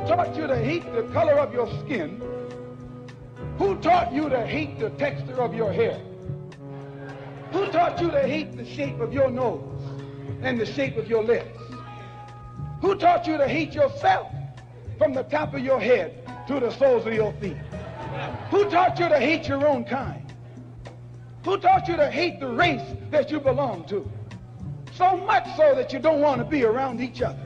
taught you to hate the color of your skin? Who taught you to hate the texture of your hair? Who taught you to hate the shape of your nose and the shape of your lips? Who taught you to hate yourself from the top of your head to the soles of your feet? Who taught you to hate your own kind? Who taught you to hate the race that you belong to? So much so that you don't want to be around each other.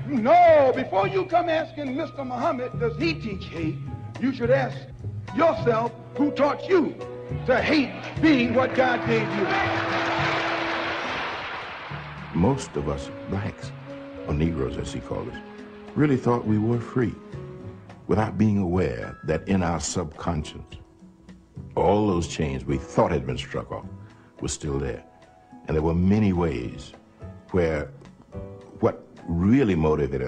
No, before you come asking Mr. Muhammad, does he teach hate? You should ask yourself, who taught you to hate being what God gave you? Most of us blacks, or Negroes as he called us, really thought we were free without being aware that in our subconscious, all those chains we thought had been struck off were still there. And there were many ways where what really motivated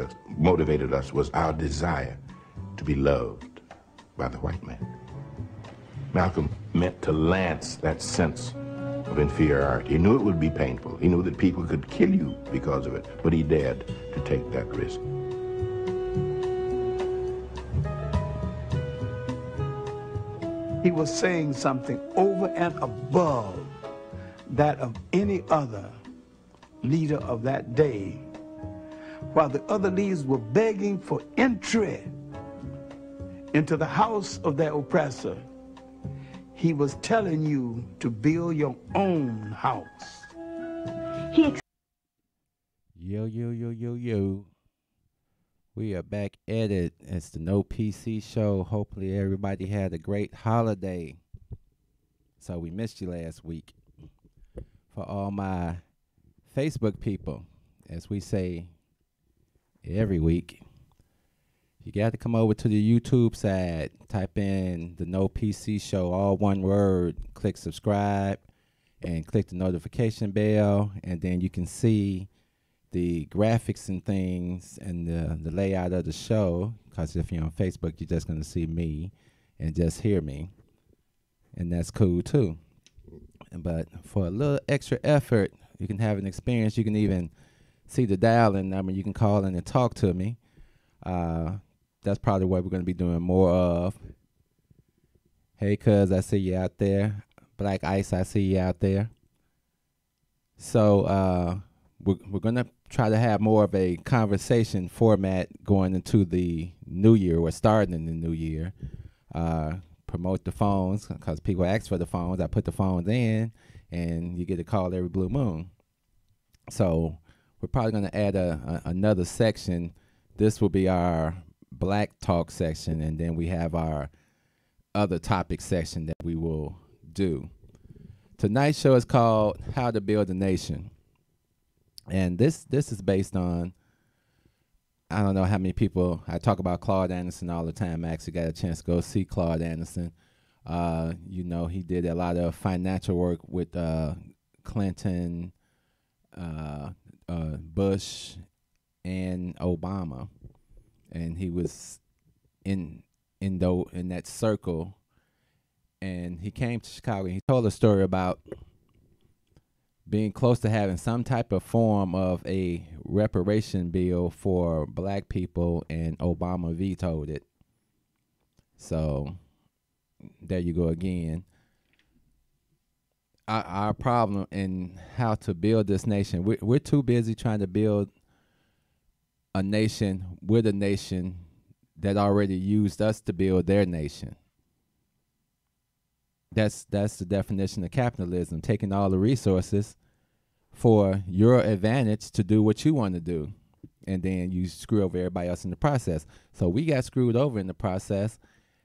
us was our desire to be loved by the white man. Malcolm meant to lance that sense of inferiority. He knew it would be painful. He knew that people could kill you because of it, but he dared to take that risk. He was saying something over and above that of any other leader of that day. While the other leaders were begging for entry into the house of their oppressor, he was telling you to build your own house. Yo. We are back at it. It's the No PC show. Hopefully everybody had a great holiday. So we missed you last week. For all my Facebook people, as we say every week, you got to come over to the YouTube side, type in the No PC show, all one word, click subscribe, and click the notification bell, and then you can see the graphics and things and the layout of the show, because if you're on Facebook, you're just going to see me and just hear me, and that's cool too. But for a little extra effort, you can have an experience. You can even see the dial-in number. You can call in and talk to me. That's probably what we're going to be doing more of. Hey, cuz, I see you out there. Black Ice, I see you out there. So we're going to try to have more of a conversation format going into the new year, or starting in the new year. Promote the phones, because people ask for the phones. I put the phones in, and you get a call every blue moon. So we're probably going to add another section. This will be our Black Talk section, and then we have our other topic section that we will do. Tonight's show is called How to Build a Nation. And this is based on, I don't know how many people, I talk about Claude Anderson all the time. I actually got a chance to go see Claude Anderson. He did a lot of financial work with Clinton, Bush, and Obama. And he was in that circle. And he came to Chicago, and he told a story about being close to having some type of form of a reparation bill for black people, and Obama vetoed it. So there you go again. Our problem in how to build this nation, we're too busy trying to build a nation with a nation that already used us to build their nation. That's the definition of capitalism, taking all the resources for your advantage to do what you want to do, and then you screw over everybody else in the process. So we got screwed over in the process,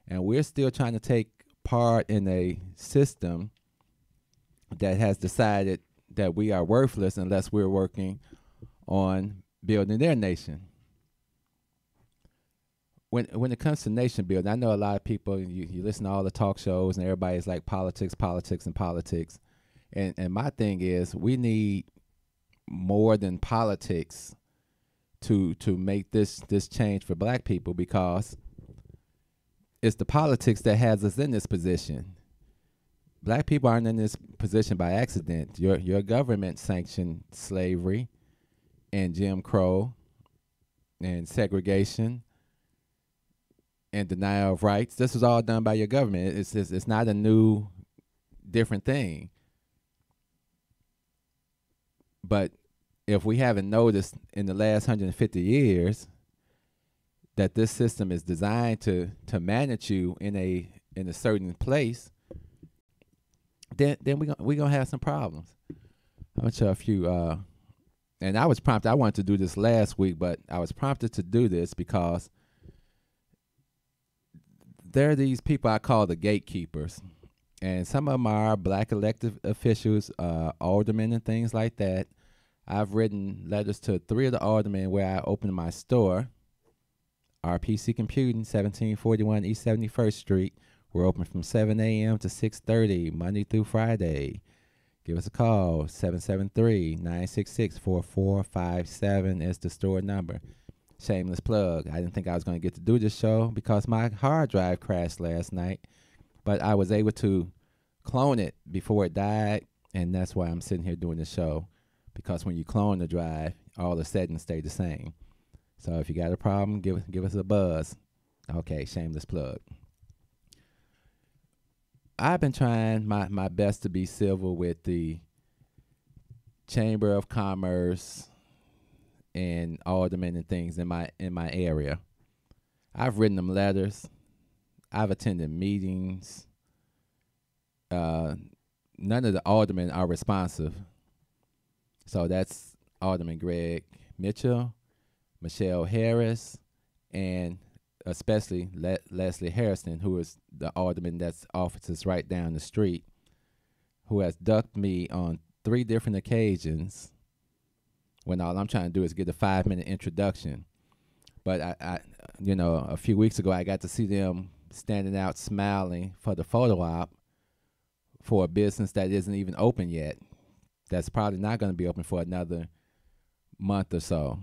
and we're still trying to take part in a system that has decided that we are worthless unless we're working on building their nation. When it comes to nation building, I know a lot of people, you listen to all the talk shows, and everybody's like politics. And my thing is, we need more than politics to make this change for black people, because it's the politics that has us in this position. Black people aren't in this position by accident. Your government sanctioned slavery and Jim Crow and segregation and denial of rights. This was all done by your government. It's not a new, different thing. But if we haven't noticed in the last 150 years that this system is designed to manage you in a certain place, then we gonna have some problems. I'm gonna show a few. And I was prompted. I wanted to do this last week, but I was prompted to do this because there are these people I call the gatekeepers, and some of them are black elected officials, aldermen and things like that. I've written letters to 3 of the aldermen where I opened my store, RPC Computing, 1741 East 71st Street. We're open from 7 a.m. to 6:30, Monday through Friday. Give us a call, 773-966-4457 is the store number. Shameless plug. I didn't think I was going to get to do this show because my hard drive crashed last night, but I was able to clone it before it died, and that's why I'm sitting here doing the show, because when you clone the drive, all the settings stay the same. So if you got a problem, give us a buzz. Okay, shameless plug. I've been trying my best to be civil with the Chamber of Commerce and aldermen and things in my area. I've written them letters. I've attended meetings. None of the aldermen are responsive. So that's Alderman Greg Mitchell, Michelle Harris, and especially Leslie Harrison, who is the alderman that's offices right down the street, who has ducked me on 3 different occasions when all I'm trying to do is get a 5-minute introduction. But I a few weeks ago, I got to see them standing out smiling for the photo op for a business that isn't even open yet. That's probably not going to be open for another month or so.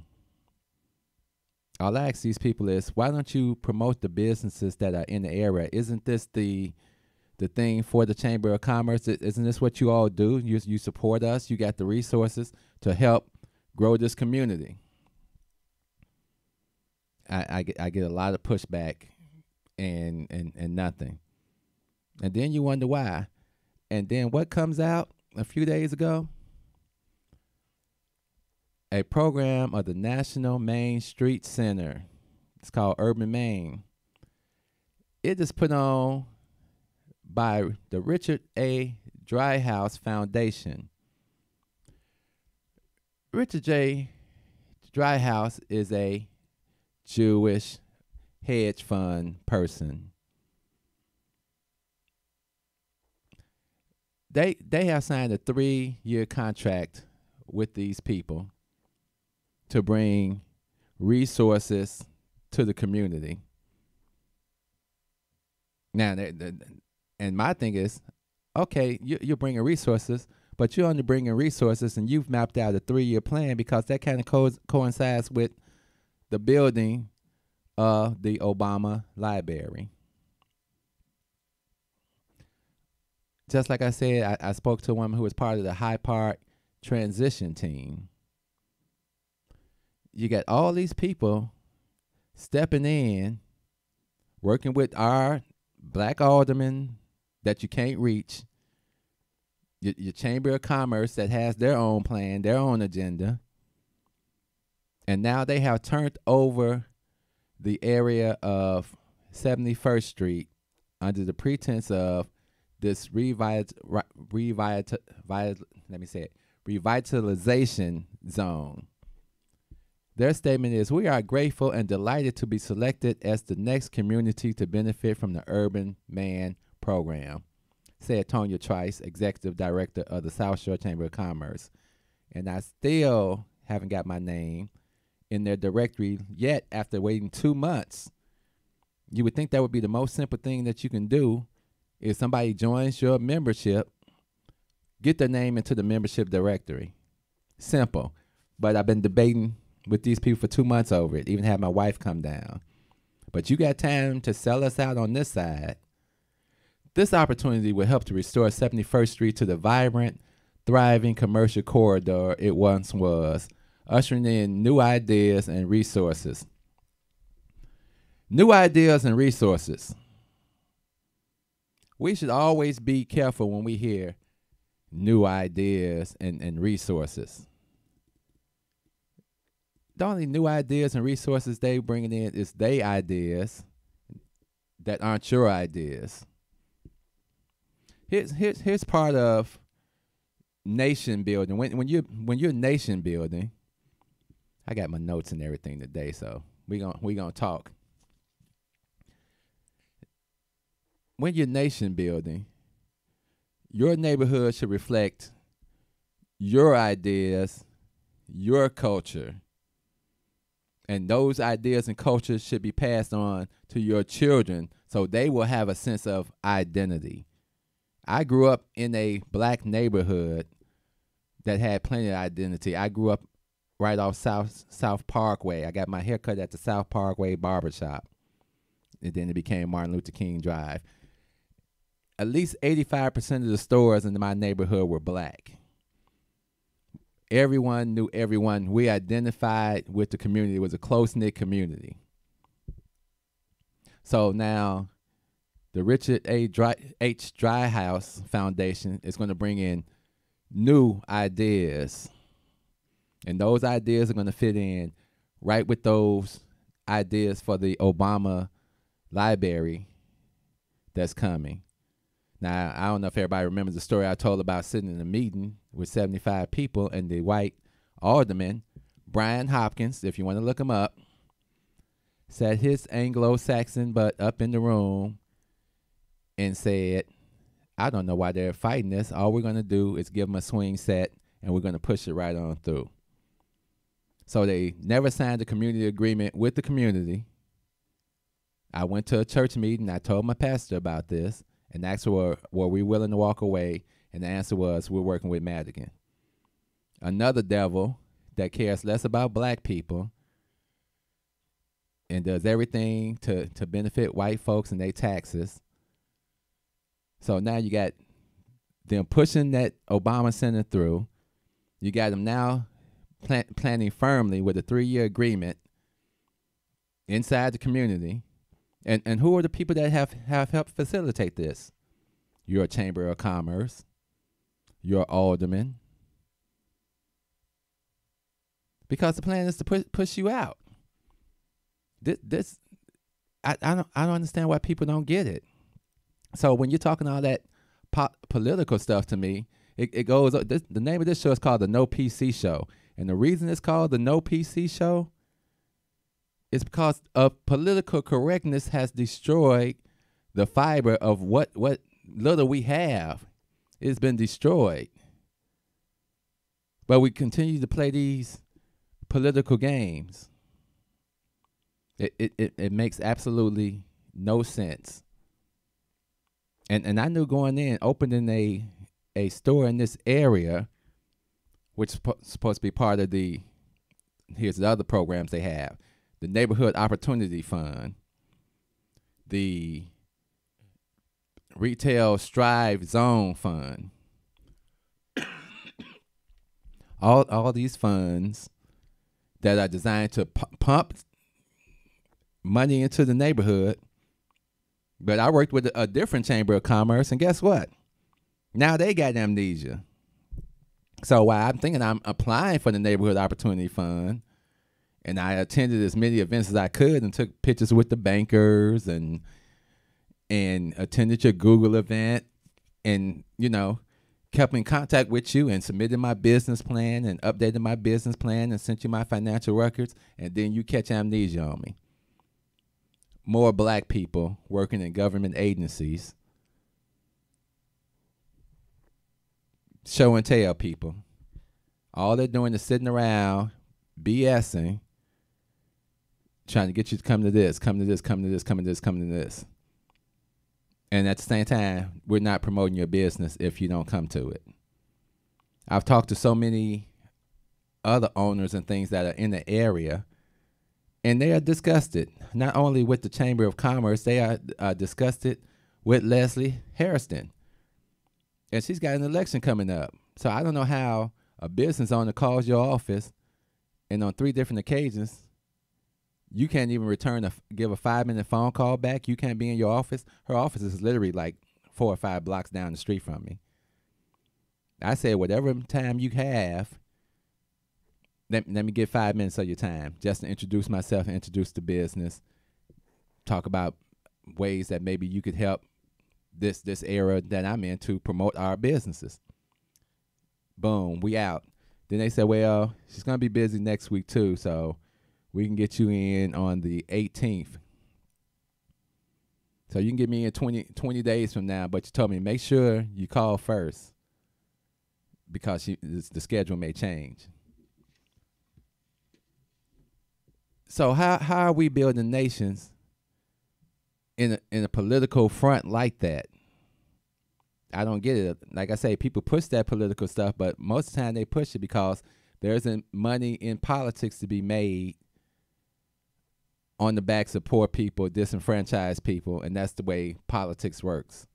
All I ask these people is, why don't you promote the businesses that are in the area? Isn't this the thing for the Chamber of Commerce? Isn't this what you all do? You support us. You got the resources to help grow this community. I get a lot of pushback and nothing. And then you wonder why. And then what comes out a few days ago? A program of the National Main Street Center. It's called Urban Maine. It is put on by the Richard A. Driehaus Foundation. Richard J. Driehaus is a Jewish hedge fund person. They have signed a 3-year contract with these people to bring resources to the community. Now, and my thing is, okay, you're bringing resources, but you're only bringing resources and you've mapped out a 3-year plan because that kind of coincides with the building of the Obama Library. Just like I said, I spoke to a woman who was part of the High Park transition team. You got all these people stepping in, working with our black aldermen that you can't reach, your Chamber of Commerce that has their own plan, their own agenda, and now they have turned over the area of 71st Street under the pretense of this revitalization zone. Their statement is, we are grateful and delighted to be selected as the next community to benefit from the Urban Man program, said Tonya Trice, Executive Director of the South Shore Chamber of Commerce. And I still haven't got my name in their directory yet after waiting 2 months. You would think that would be the most simple thing that you can do. If somebody joins your membership, get their name into the membership directory. Simple. But I've been debating with these people for 2 months over it, even had my wife come down. But you got time to sell us out on this side. This opportunity will help to restore 71st Street to the vibrant, thriving commercial corridor it once was, ushering in new ideas and resources. New ideas and resources. We should always be careful when we hear new ideas and resources. The only new ideas and resources they bringing in is they ideas that aren't your ideas. Here's part of nation building. When you're nation building, I got my notes and everything today, so we gonna talk. When you're nation building, your neighborhood should reflect your ideas, your culture, and those ideas and cultures should be passed on to your children so they will have a sense of identity. I grew up in a black neighborhood that had plenty of identity. I grew up right off South Parkway. I got my haircut at the South Parkway barbershop. And then it became Martin Luther King Drive. At least 85% of the stores in my neighborhood were black. Everyone knew everyone. We identified with the community. It was a close-knit community. So now the Richard H. Driehaus Foundation is going to bring in new ideas. And those ideas are going to fit in right with those ideas for the Obama library that's coming. Now, I don't know if everybody remembers the story I told about sitting in a meeting with 75 people and the white alderman, Brian Hopkins, if you want to look him up, sat his Anglo-Saxon butt up in the room and said, I don't know why they're fighting this. All we're going to do is give them a swing set and we're going to push it right on through. So they never signed a community agreement with the community. I went to a church meeting. I told my pastor about this and asked her, were we willing to walk away? And the answer was, we're working with Madigan. Another devil that cares less about black people and does everything to benefit white folks and their taxes. So now you got them pushing that Obama Center through. You got them now planning firmly with a 3-year agreement inside the community. And who are the people that have helped facilitate this? Your Chamber of Commerce, your alderman. Because the plan is to push you out. I don't understand why people don't get it. So when you're talking all that political stuff to me, it goes. The name of this show is called the No PC Show, and the reason it's called the No PC Show is because of political correctness has destroyed the fiber of what little we have. It's been destroyed, but we continue to play these political games. It makes absolutely no sense. And I knew going in, opening a store in this area, which is supposed to be part of here's the other programs they have, the Neighborhood Opportunity Fund, the Retail Strive Zone Fund, all these funds that are designed to pump money into the neighborhood. But I worked with a different Chamber of Commerce, and guess what? Now they got amnesia. So while I'm thinking I'm applying for the Neighborhood Opportunity Fund, and I attended as many events as I could and took pictures with the bankers and attended your Google event and, kept in contact with you and submitted my business plan and updated my business plan and sent you my financial records, and then you catch amnesia on me. More black people working in government agencies, show and tell people. All they're doing is sitting around BSing, trying to get you to come to this, come to this, come to this, come to this, come to this. And at the same time, we're not promoting your business if you don't come to it. I've talked to so many other owners and things that are in the area, and they are disgusted, not only with the Chamber of Commerce, they are disgusted with Leslie Hairston. And she's got an election coming up. So I don't know how a business owner calls your office and on 3 different occasions You can't even give a 5-minute phone call back. You can't be in your office. Her office is literally like 4 or 5 blocks down the street from me. I said, whatever time you have, let me get 5 minutes of your time just to introduce myself, introduce the business, talk about ways that maybe you could help this era that I'm in to promote our businesses. Boom, we out. Then they said, well, she's going to be busy next week too, so we can get you in on the 18th. So you can get me in 20 days from now, but you told me make sure you call first because the schedule may change. So how are we building nations in a political front like that? I don't get it. Like I say, people push that political stuff, but most of the time they push it because there isn't money in politics to be made on the backs of poor people, disenfranchised people, and that's the way politics works.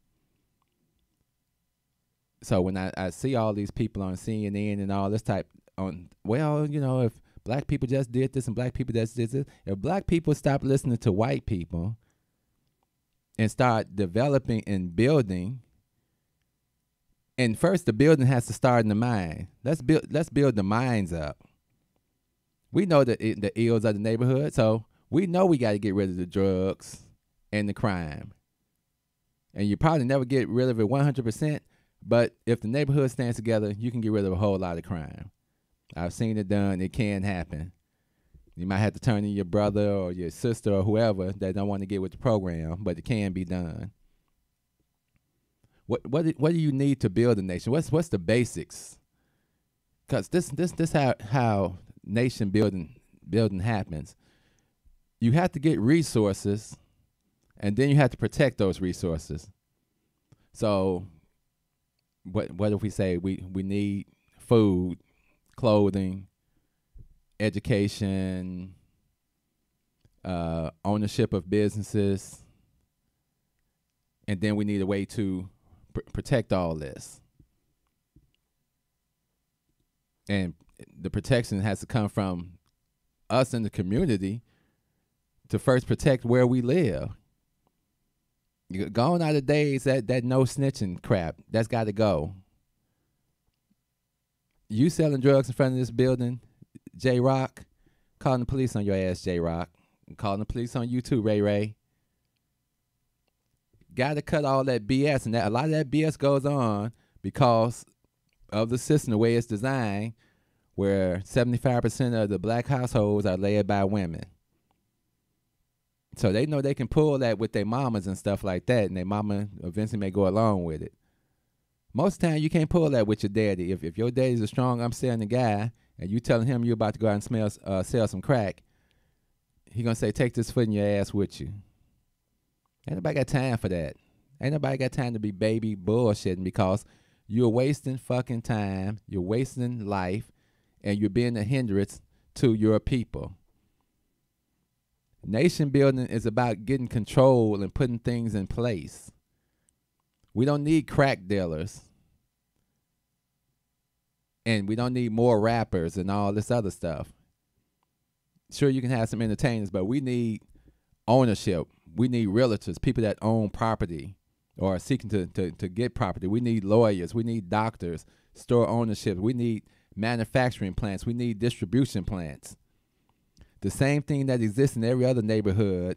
So when I see all these people on CNN and all this type if black people just did this and black people just did this, if black people stop listening to white people and start developing and building, and first the building has to start in the mind. Let's build the minds up. We know the ills of the neighborhood, so we know we got to get rid of the drugs and the crime. And you probably never get rid of it 100%, but if the neighborhood stands together, you can get rid of a whole lot of crime. I've seen it done. It can happen. You might have to turn in your brother or your sister or whoever that don't want to get with the program, but it can be done. What do you need to build a nation? What's the basics? Because this how nation building happens. You have to get resources, and then you have to protect those resources. So, what if we say we need food, clothing, education, ownership of businesses, and then we need a way to protect all this. And the protection has to come from us in the community to first protect where we live. Gone are the days that no snitching crap. That's got to go. You selling drugs in front of this building, J-Rock, calling the police on your ass, J-Rock. Calling the police on you too, Ray Ray. Got to cut all that BS, and a lot of that BS goes on because of the system, the way it's designed, where 75% of the black households are led by women. So they know they can pull that with their mamas and stuff like that, and their mama eventually may go along with it. Most of the time, you can't pull that with your daddy. If your daddy's a strong, I'm selling the guy, and you telling him you're about to go out and sell some crack, he gonna say, take this foot in your ass with you. Ain't nobody got time for that. Ain't nobody got time to be baby bullshitting because you're wasting fucking time, you're wasting life, and you're being a hindrance to your people. Nation building is about getting control and putting things in place. We don't need crack dealers. And we don't need more rappers and all this other stuff. Sure, you can have some entertainers, but we need ownership. We need realtors, people that own property or are seeking to get property. We need lawyers. We need doctors, store ownership. We need manufacturing plants. We need distribution plants. The same thing that exists in every other neighborhood,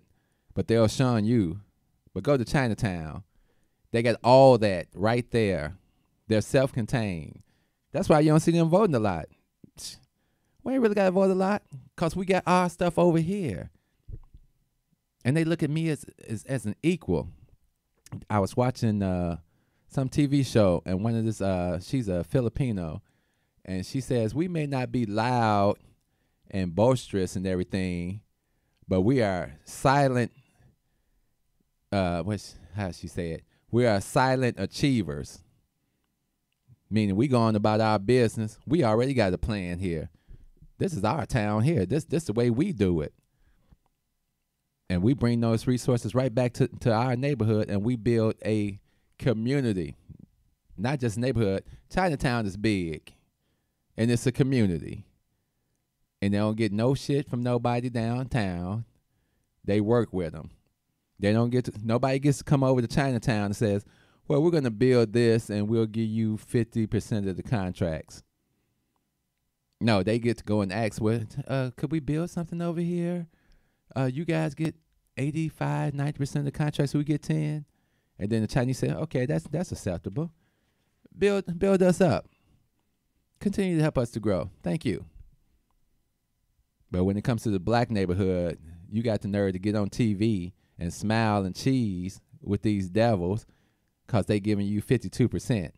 but they'll shun you. But go to Chinatown. They got all that right there. They're self-contained. That's why you don't see them voting a lot. We ain't really got to vote a lot because we got our stuff over here. And they look at me as an equal. I was watching some TV show, and one of this, she's a Filipino, and she says, we may not be loud and boisterous and everything, but we are silent, how she say it? We are silent achievers. Meaning we going about our business. We already got a plan here. This is our town here. This the way we do it. And we bring those resources right back to our neighborhood, and we build a community. Not just neighborhood. Chinatown is big, and it's a community. and they don't get no shit from nobody downtown. They work with them. They don't get to, nobody gets to come over to Chinatown and says, well, we're going to build this and we'll give you 50% of the contracts. No, they get to go and ask, well, could we build something over here? You guys get 85, 90% of the contracts, so we get 10. And then the Chinese say, okay, that's acceptable. Build us up. Continue to help us to grow. Thank you. But when it comes to the black neighborhood, you got the nerve to get on TV and smile and cheese with these devils because they giving you 52%.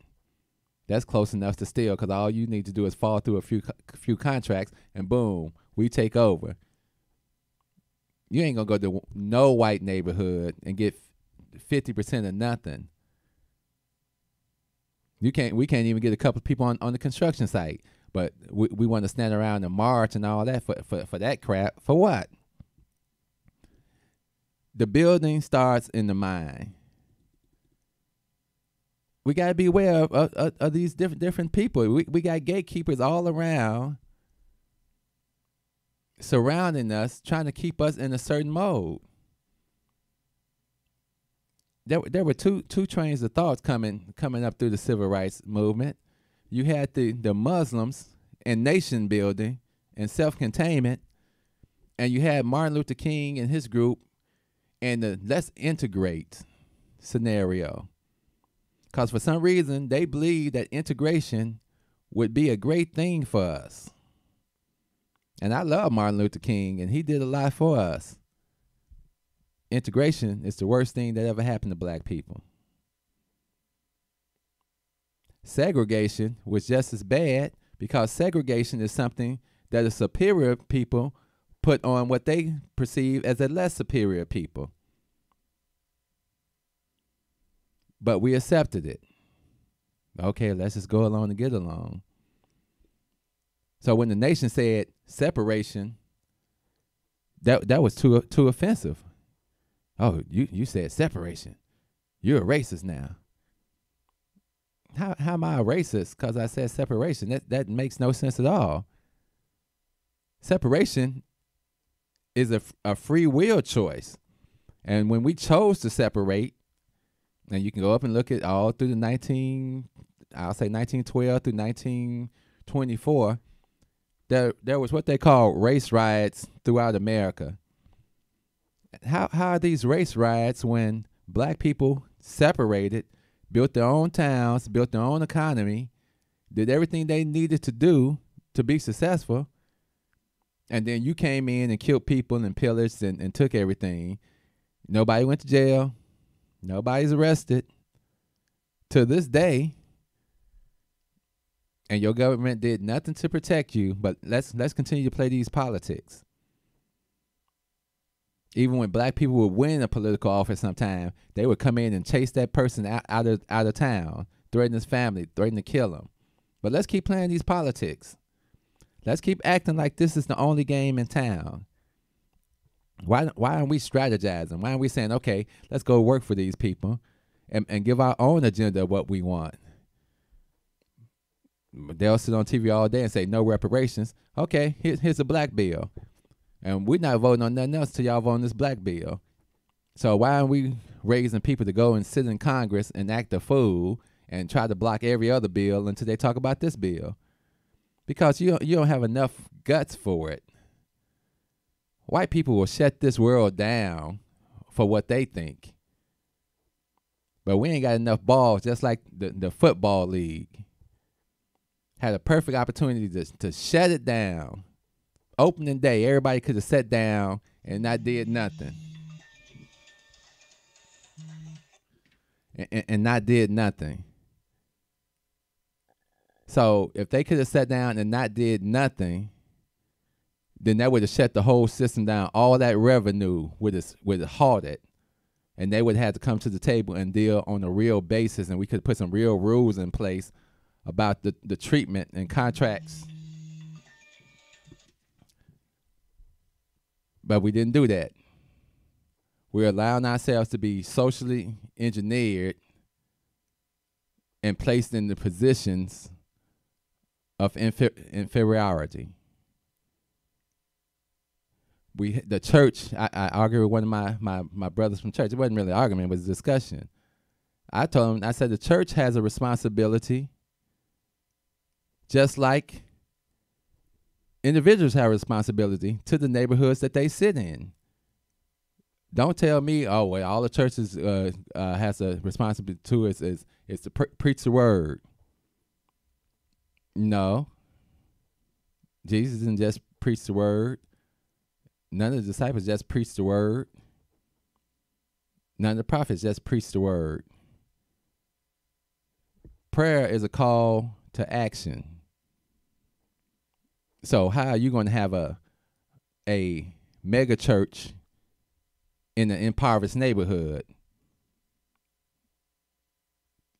That's close enough to steal because all you need to do is fall through a few contracts and boom, we take over. You ain't going to go to no white neighborhood and get 50% of nothing. We can't even get a couple of people on the construction site, but we want to stand around and march and all that for that crap. For what? The building starts in the mind. We got to be aware of these different people. We got gatekeepers all around surrounding us, trying to keep us in a certain mode. There were two trains of thoughts coming up through the civil rights movement. You had the Muslims and nation building and self-containment, and you had Martin Luther King and his group and the let's integrate scenario. Because for some reason, they believe that integration would be a great thing for us. And I love Martin Luther King, and he did a lot for us. Integration is the worst thing that ever happened to black people. Segregation was just as bad because segregation is something that the superior people put on what they perceive as a less superior people. But we accepted it. Okay, let's just go along and get along. So when the nation said separation, that was too offensive. Oh, you said separation. You're a racist now. How am I a racist because I said separation? That makes no sense at all. Separation is a free will choice. And when we chose to separate, and you can go up and look at all through the 1912 through 1924, there was what they call race riots throughout America. How are these race riots when black people separated, built their own towns, built their own economy, did everything they needed to do to be successful, and then you came in and killed people and pillaged and took everything. Nobody went to jail. Nobody's arrested to this day, and your government did nothing to protect you. But let's continue to play these politics. Even when black people would win a political office sometime, they would come in and chase that person out of town, threaten his family, threaten to kill him. But let's keep playing these politics. Let's keep acting like this is the only game in town. Why aren't we strategizing? Why aren't we saying, okay, let's go work for these people and give our own agenda of what we want? They'll sit on TV all day and say no reparations. Okay, here's a black bill. And we're not voting on nothing else till y'all vote on this black bill. So why aren't we raising people to go and sit in Congress and act a fool and try to block every other bill until they talk about this bill? Because you don't have enough guts for it. White people will shut this world down for what they think. But we ain't got enough balls, just like the football league. Had a perfect opportunity to shut it down. Opening day, everybody could have sat down and not did nothing. And not did nothing. So if they could have sat down and not did nothing, then that would have shut the whole system down. All that revenue would have halted. And they would have had to come to the table and deal on a real basis, and we could put some real rules in place about the treatment and contracts. But we didn't do that. We're allowing ourselves to be socially engineered and placed in the positions of inferiority. the church, I argued with one of my brothers from church. It wasn't really an argument, it was a discussion. I told him, I said, the church has a responsibility just like individuals have a responsibility to the neighborhoods that they sit in. Don't tell me, oh, well, all the churches has a responsibility to is to preach the word. No. Jesus didn't just preach the word. None of the disciples just preached the word. None of the prophets just preached the word. Prayer is a call to action. So how are you going to have a mega church in an impoverished neighborhood?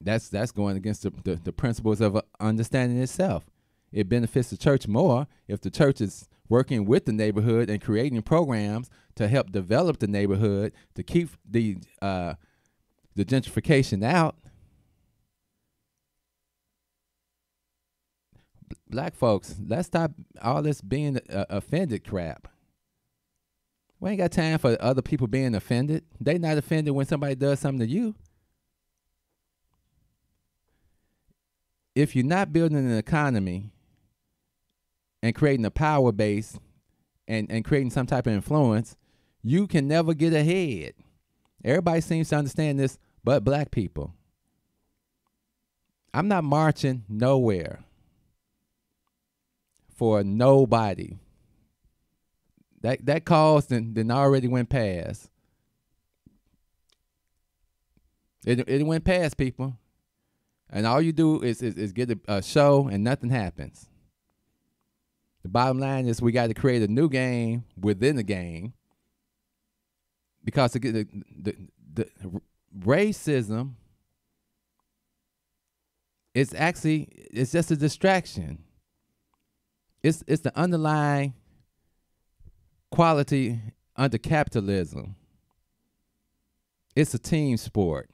That's going against the principles of understanding itself. It benefits the church more if the church is working with the neighborhood and creating programs to help develop the neighborhood, to keep the gentrification out. Black folks, let's stop all this being offended crap. We ain't got time for other people being offended. They not offended when somebody does something to you. If you're not building an economy and creating a power base and creating some type of influence, you can never get ahead. Everybody seems to understand this but black people. I'm not marching nowhere for nobody. That cause then already went past. It went past, people. And all you do is get a show and nothing happens. The bottom line is we got to create a new game within the game, because the racism it's just a distraction. It's the underlying quality under capitalism. It's a team sport.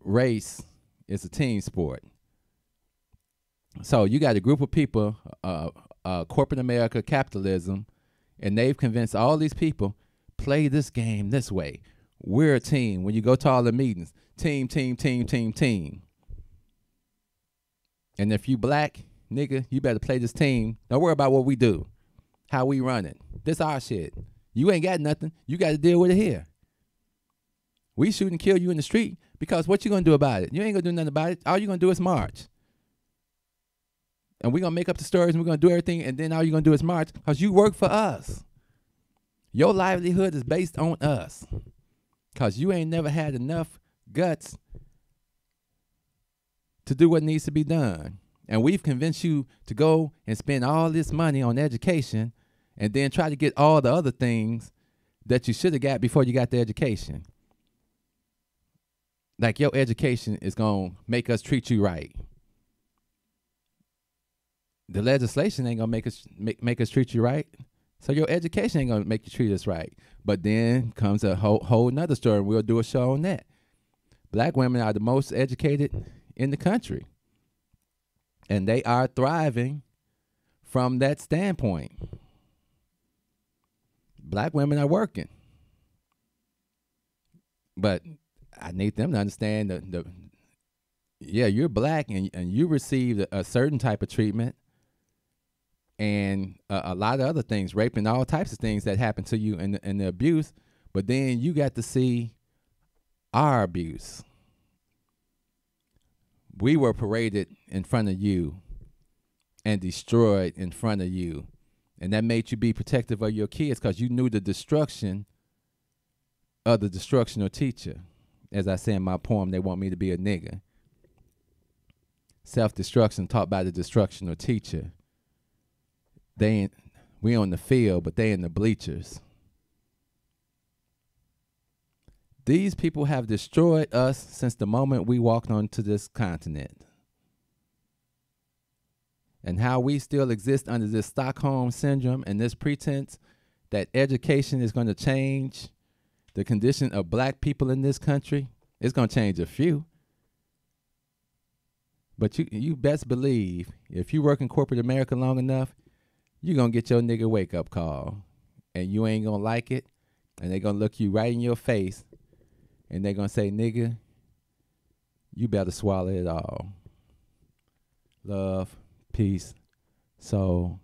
Race is a team sport. So you got a group of people, corporate America, capitalism, and they've convinced all these people, play this game this way. We're a team. When you go to all the meetings, team, team, team, team, team. And if you black, nigga, you better play this team. Don't worry about what we do, how we run it. This our shit. You ain't got nothing. You got to deal with it here. We shoot and kill you in the street because what you going to do about it? You ain't going to do nothing about it. All you going to do is march. And we're going to make up the stories and we're going to do everything, and then all you're going to do is march because you work for us. Your livelihood is based on us because you ain't never had enough guts to do what needs to be done. And we've convinced you to go and spend all this money on education and then try to get all the other things that you should have got before you got the education. Like your education is going to make us treat you right. The legislation ain't going to make us treat you right. So your education ain't going to make you treat us right. But then comes a whole nother story, and we'll do a show on that. Black women are the most educated in the country. And they are thriving from that standpoint. Black women are working. But I need them to understand you're black and you received a certain type of treatment and a lot of other things, rape and all types of things that happen to you in the abuse. But then you got to see our abuse. We were paraded in front of you and destroyed in front of you. And that made you be protective of your kids because you knew the destruction of the destructional teacher. As I say in my poem, they want me to be a nigga. Self-destruction taught by the destructional teacher. We on the field, but they in the bleachers. These people have destroyed us since the moment we walked onto this continent. And how we still exist under this Stockholm syndrome and this pretense that education is going to change the condition of black people in this country. It's going to change a few. But you best believe, if you work in corporate America long enough, you going to get your nigga wake-up call, and you ain't going to like it, and they going to look you right in your face, and they going to say, nigga, you better swallow it all. Love, peace, soul.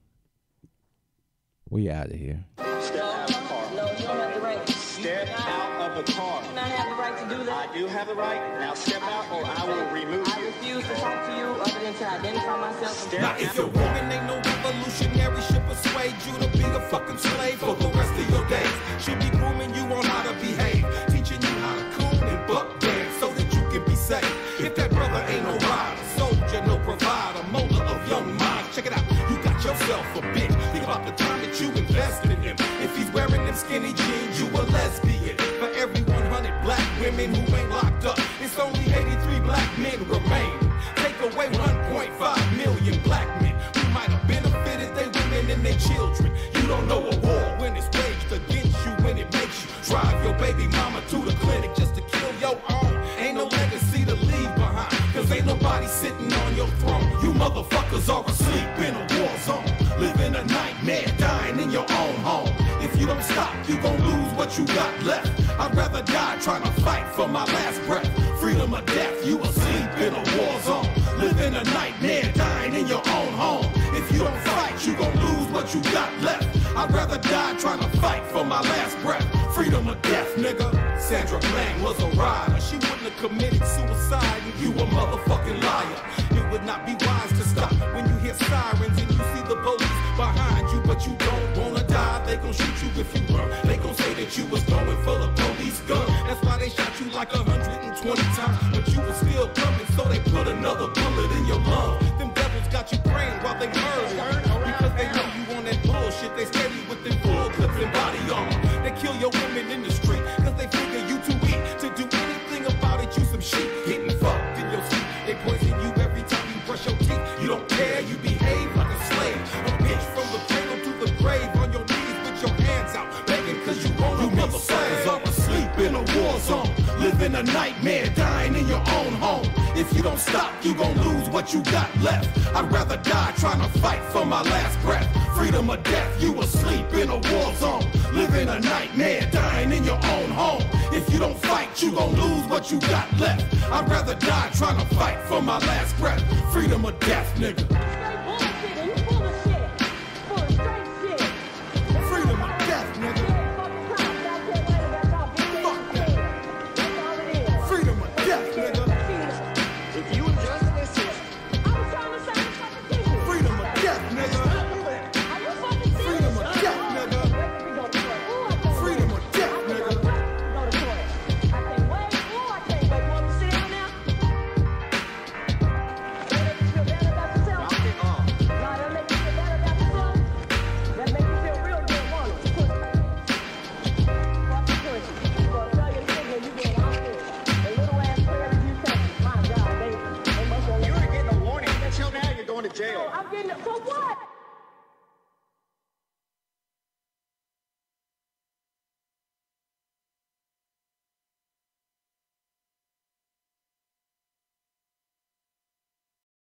We out of here. Step out of the car. No, you don't have the right. Step out of the car. You do not have the right to do that. I do have the right. Now step out or I will remove I you. refuse to talk to you other than to identify myself. Step Now if your woman ain't no revolutionary, she'll persuade you to be a fucking slave for the rest of your days. She'll be grooming you on how to behave, teaching you how to coon and buck dance so that you can be safe. If that brother ain't no rider, soldier, no provider, molder of young minds, check it out, you got yourself a bitch. Think about the time that you invested in him. If he's wearing them skinny jeans, you a lesbian. For every 100 black women who ain't locked up, it's only 83 black men remain. Take away 1.5 million black men who might have benefited they women and their children. You don't know a war when it's waged against you, when it makes you drive your baby mama to the clinic just to kill your own. Ain't no legacy to leave behind, cause ain't nobody sitting on your throne. You motherfuckers are asleep in a war zone, living a nightmare, dying in your own home. If you don't stop, you gon' lose what you got left. I'd rather die trying to fight for my last breath. Freedom or death, you asleep in a war zone, living a nightmare, dying in your own home. If you don't fight, you gon' lose what you got left. I'd rather die trying to fight for my last breath. Freedom or death, nigga. Sandra Bland was a rider. She wouldn't have committed suicide, and you a motherfucking liar. It would not be wise to stop when you hear sirens and you see the police behind you, but you don't wanna die. They gon' shoot you if you run. They gon' say that you was going for the police gun. That's why they shot you like 120 times, but you were still coming, so they put another bullet in your lung. Them devils got you praying while they murder, because they know you on that bullshit. They steady with them full clips and body armor. They kill your women in the street, cause they figure you too weak to do anything about it. You some shit, getting fucked in your sleep. They poison you every time you brush your teeth. You don't care, you behave like a slave. A bitch from the cradle to the grave, on your knees with your hands out, begging cause you won't. You motherfuckers are asleep in a war zone, living a nightmare, dying in your own home. If you don't stop, you gon' lose what you got left. I'd rather die trying to fight for my last breath. Freedom or death, you asleep in a war zone, living a nightmare, dying in your own home. If you don't fight, you gon' lose what you got left. I'd rather die trying to fight for my last breath. Freedom or death, nigga.